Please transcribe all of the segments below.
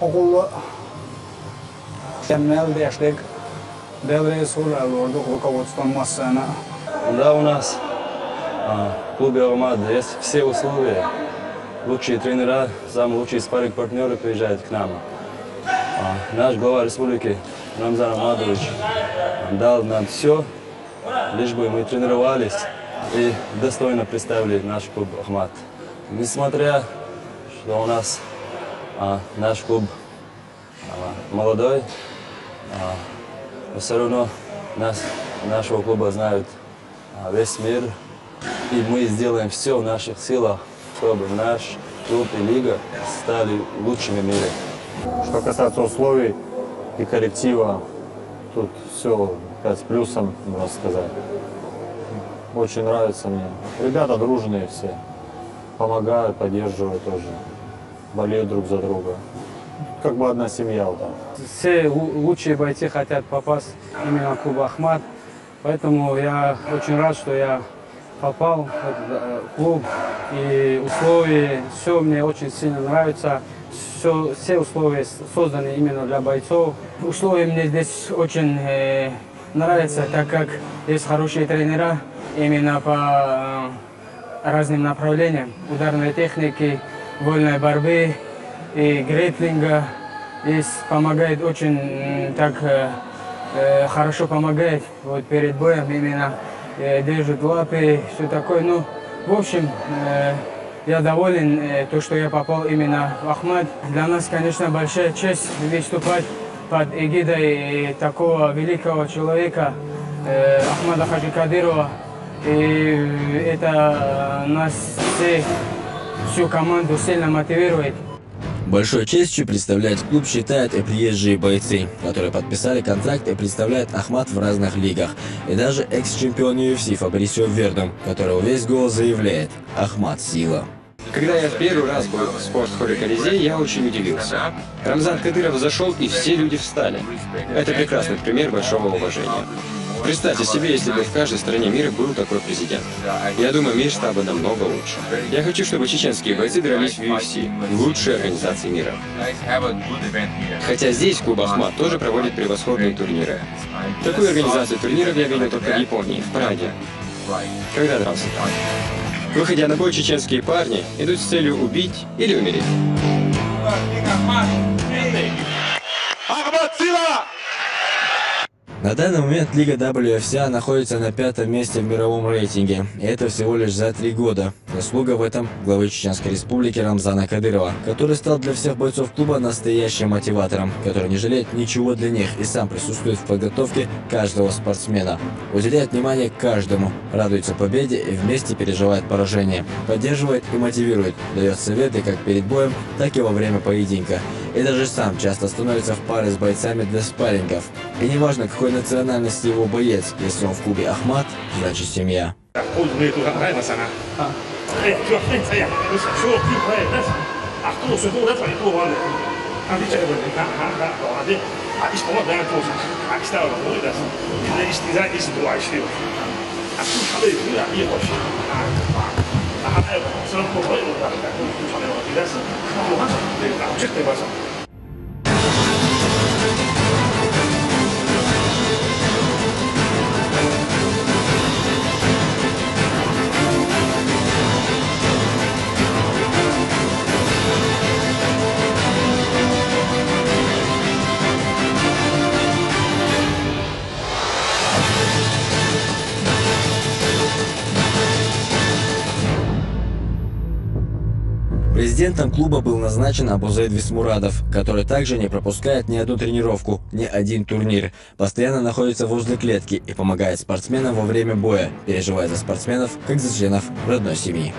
Okul mükemmel destek devresi oldu руководством Массена. Да, у нас в клубе «Алмат» есть все условия. Лучшие тренера, самые лучшие спарринг-партнеры приезжают к нам. Наш глава республики Рамзан Ахмадович дал нам все, лишь бы мы тренировались и достойно представили наш клуб «Ахмат». Несмотря, что у нас наш клуб молодой, но все равно нашего клуба знают весь мир. И мы сделаем все в наших силах, чтобы наш клуб и лига стали лучшими в мире. Что касается условий и коллектива, тут все 5 с плюсом, можно сказать. Очень нравится мне. Ребята дружные все, помогают, поддерживают тоже, болеют друг за друга. Как бы одна семья вот так. Все лучшие бойцы хотят попасть именно в клуб «Ахмат». Поэтому я очень рад, что я попал в этот клуб. И условия, все мне очень сильно нравится. Все условия созданы именно для бойцов. Условия мне здесь очень нравятся, так как есть хорошие тренера именно по разным направлениям. Ударной техники, вольной борьбы и грэпплинга. Здесь помогает очень так хорошо помогает вот перед боем именно держит лапы, все такое. Ну, в общем, я доволен, то, что я попал именно в «Ахмат». Для нас, конечно, большая честь выступать под эгидой такого великого человека Ахмада Хаджи Кадырова. И это нас всю команду сильно мотивирует. Большой честью представлять клуб считают и приезжие бойцы, которые подписали контракт и представляют Ахмат в разных лигах. И даже экс-чемпион UFC Фабрисио Вердум, который весь голос заявляет: Ахмат – сила. Когда я в первый раз был в спортхолле Колизей, я очень удивился. Рамзан Кадыров зашел, и все люди встали. Это прекрасный пример большого уважения. Представьте себе, если бы в каждой стране мира был такой президент. Я думаю, мир стал бы намного лучше. Я хочу, чтобы чеченские бойцы дрались в UFC, лучшей организации мира. Хотя здесь клуб «Ахмат» тоже проводит превосходные турниры. Такую организацию турниров я видел только в Японии, в Праге. Когда дрался там? Выходя на бой, чеченские парни идут с целью убить или умереть. На данный момент Лига WFCA находится на 5-м месте в мировом рейтинге. И это всего лишь за 3 года. Заслуга в этом главы Чеченской Республики Рамзана Кадырова, который стал для всех бойцов клуба настоящим мотиватором, который не жалеет ничего для них и сам присутствует в подготовке каждого спортсмена. Уделяет внимание каждому, радуется победе и вместе переживает поражение. Поддерживает и мотивирует, дает советы как перед боем, так и во время поединка. И даже сам часто становится в паре с бойцами для спаррингов. И неважно, какой национальности его боец, если он в клубе «Ахмат», значит семья. Президентом клуба был назначен Абузейд Висмурадов, который также не пропускает ни одну тренировку, ни один турнир. Постоянно находится возле клетки и помогает спортсменам во время боя, переживая за спортсменов, как за членов родной семьи.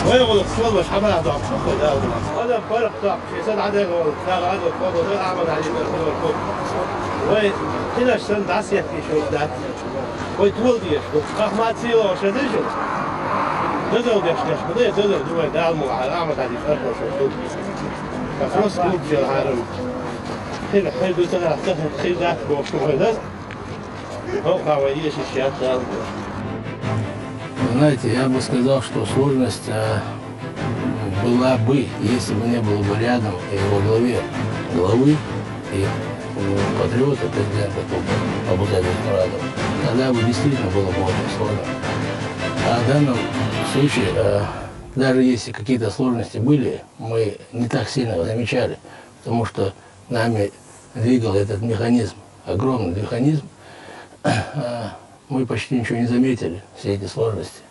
ويقول الصوت مش حبها ضعف هذا فرق ضعف في سنة عدد ولا عدد فوق ولا عمل عليه بالخير والكل وهنا السنة عسية في شو ده ويتولد يشوف قهمات سيرة وشديجة تدور يشتغل بدي تدور دول دعم وعلى عمل عليه فرق وشديد ففرص كوب في العالم هنا حلو تغير تغير خير ذات بوش وهذا Знаете, я бы сказал, что сложность была бы, если бы не было бы рядом и во главе главы и патриота президента клуба Абу-Даби Мурадова. Тогда бы действительно было бы очень сложно. А в данном случае, даже если какие-то сложности были, мы не так сильно замечали, потому что нами двигал этот механизм, огромный механизм, мы почти ничего не заметили, все эти сложности.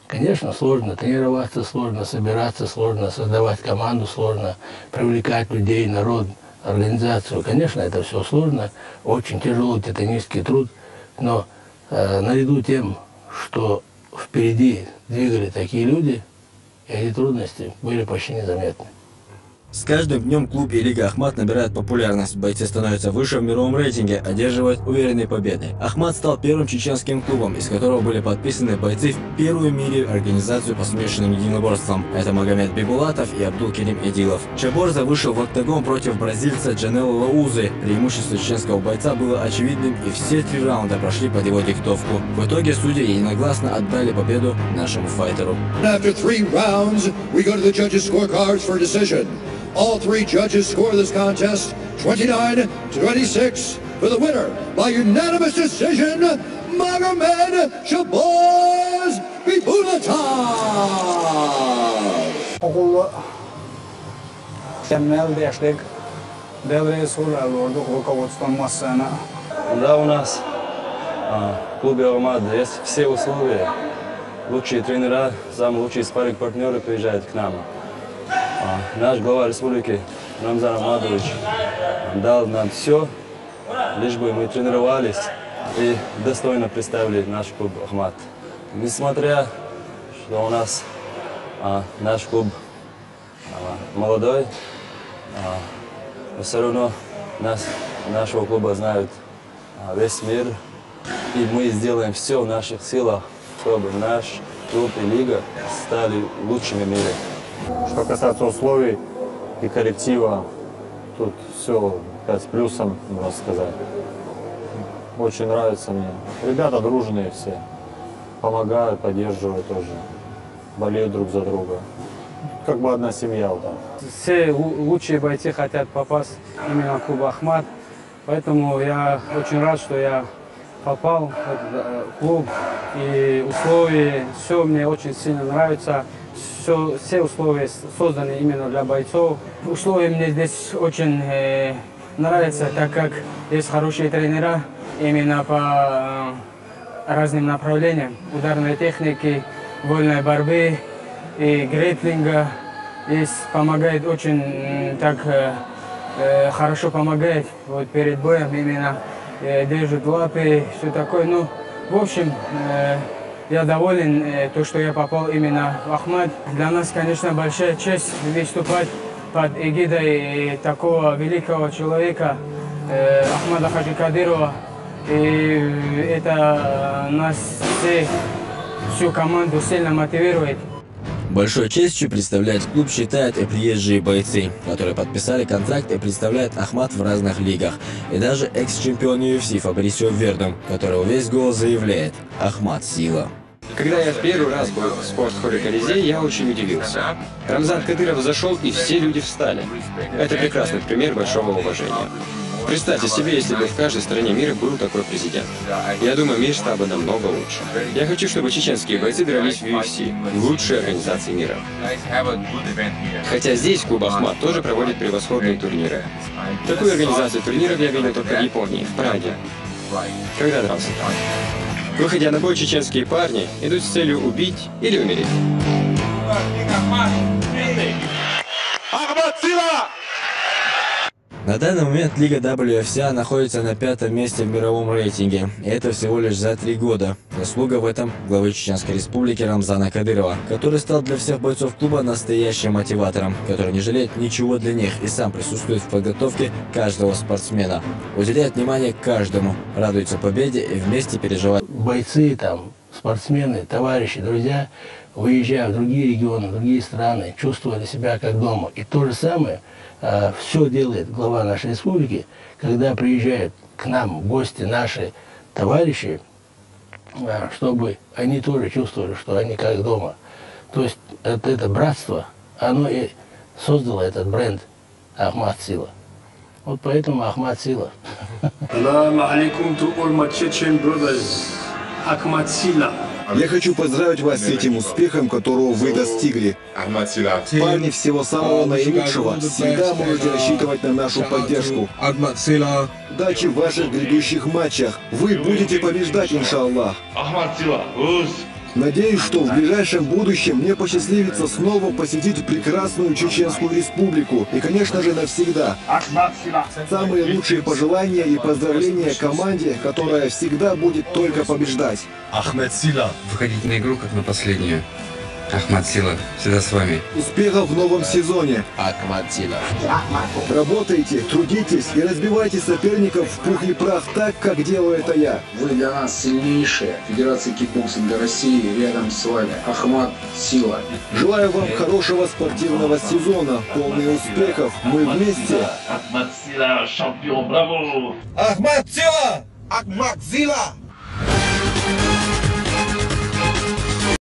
Конечно, сложно тренироваться, сложно собираться, сложно создавать команду, сложно привлекать людей, народ, организацию. Конечно, это все сложно, очень тяжелый титанический труд, но наряду тем, что впереди двигали такие люди, эти трудности были почти незаметны. С каждым днем клуб и Лига Ахмат набирают популярность. Бойцы становятся выше в мировом рейтинге, одерживают уверенные победы. Ахмат стал первым чеченским клубом, из которого были подписаны бойцы в первую в мире организацию по смешанным единоборствам. Это Магомед Бибулатов и Абдул-Керим Эдилов. Чаборза вышел в октагон против бразильца Джанело Лаузы. Преимущество чеченского бойца было очевидным, и все 3 раунда прошли под его диктовку. В итоге судьи единогласно отдали победу нашему файтеру. After 3 rounds, we go to the judges' scorecards for decision. All 3 judges score this contest 29-26 for the winner by unanimous decision, Magomed Shabazz Bibulatov. Okul Кемел Дешлик, Делрей Сура, Лорду, руководством Массана. Да, у нас в клубе Ахмат есть все условия. Лучшие тренера, самые лучшие спарринг-партнеры приезжают к нам. Наш глава республики Рамзан Ахмадович дал нам все, лишь бы мы тренировались и достойно представили наш клуб Ахмат. Несмотря, что у нас наш клуб молодой, все равно нашего клуба знают весь мир, и мы сделаем все в наших силах, чтобы наш клуб и лига стали лучшими в мире. Что касается условий и коллектива, тут все 5 с плюсом, можно сказать. Очень нравится мне. Ребята дружные все, помогают, поддерживают тоже, болеют друг за друга. Как бы одна семья вот так. Все лучшие бойцы хотят попасть именно в клуб Ахмат, поэтому я очень рад, что я попал в этот клуб, и условия, все мне очень сильно нравится. Все условия созданы именно для бойцов. Условия мне здесь очень нравятся, так как есть хорошие тренера именно по разным направлениям. Ударной техники, вольной борьбы и грейплинга. Здесь помогает очень так хорошо помогает вот перед боем именно держит лапы, все такое. Ну, в общем, я доволен, то, что я попал именно в Ахмат. Для нас, конечно, большая честь выступать под эгидой такого великого человека, Ахмада Хаджи Кадырова. И это нас всю команду сильно мотивирует. Большой честью представлять клуб считают и приезжие бойцы, которые подписали контракт и представляют Ахмат в разных лигах. И даже экс-чемпион UFC Фабрисио Вердум, который весь голос заявляет: Ахмат – сила. Когда я в первый раз был в спортхолле Колизей, я очень удивился. Рамзан Кадыров зашел, и все люди встали. Это прекрасный пример большого уважения. Представьте себе, если бы в каждой стране мира был такой президент. Я думаю, мир стал бы намного лучше. Я хочу, чтобы чеченские бойцы дрались в UFC, в лучшей организации мира. Хотя здесь клуб Ахмат тоже проводит превосходные турниры. Такую организацию турниров я видел только в Японии, в Праге. Когда дрался там? Выходя на бой, чеченские парни идут с целью убить или умереть. На данный момент Лига WFCA находится на 5-м месте в мировом рейтинге. И это всего лишь за 3 года. Заслуга в этом главы Чеченской Республики Рамзана Кадырова, который стал для всех бойцов клуба настоящим мотиватором, который не жалеет ничего для них и сам присутствует в подготовке каждого спортсмена. Уделяет внимание каждому, радуется победе и вместе переживает. Бойцы, там, спортсмены, товарищи, друзья, выезжая в другие регионы, в другие страны, чувствовали себя как дома. И то же самое все делает глава нашей республики, когда приезжают к нам гости наши, товарищи, чтобы они тоже чувствовали, что они как дома. То есть это братство, оно и создало этот бренд Ахмат Сила. Вот поэтому Ахмат Сила. Assalamu alaikum to all my Chechen brothers. Ahmad Sila. Я хочу поздравить вас с этим успехом, которого вы достигли. Парни, всего самого наилучшего. Всегда можете рассчитывать на нашу поддержку. Удачи в ваших грядущих матчах. Вы будете побеждать, иншаллах. Надеюсь, что в ближайшем будущем мне посчастливится снова посетить прекрасную Чеченскую Республику. И, конечно же, навсегда. Самые лучшие пожелания и поздравления команде, которая всегда будет только побеждать. Ахмат Сила. Выходите на игру, как на последнюю. Ахмат Сила всегда с вами. Успехов в новом сезоне. Ахмат Сила. Работайте, трудитесь и разбивайте соперников в пух и прах так, как делаю это я. Вы для нас сильнейшие. Федерация кикбоксинга России рядом с вами. Ахмат Сила. Желаю вам хорошего спортивного сезона, полный успехов. Мы вместе. Ахмат Сила, чемпион, браво! Ахмат Сила! Ахмат Сила!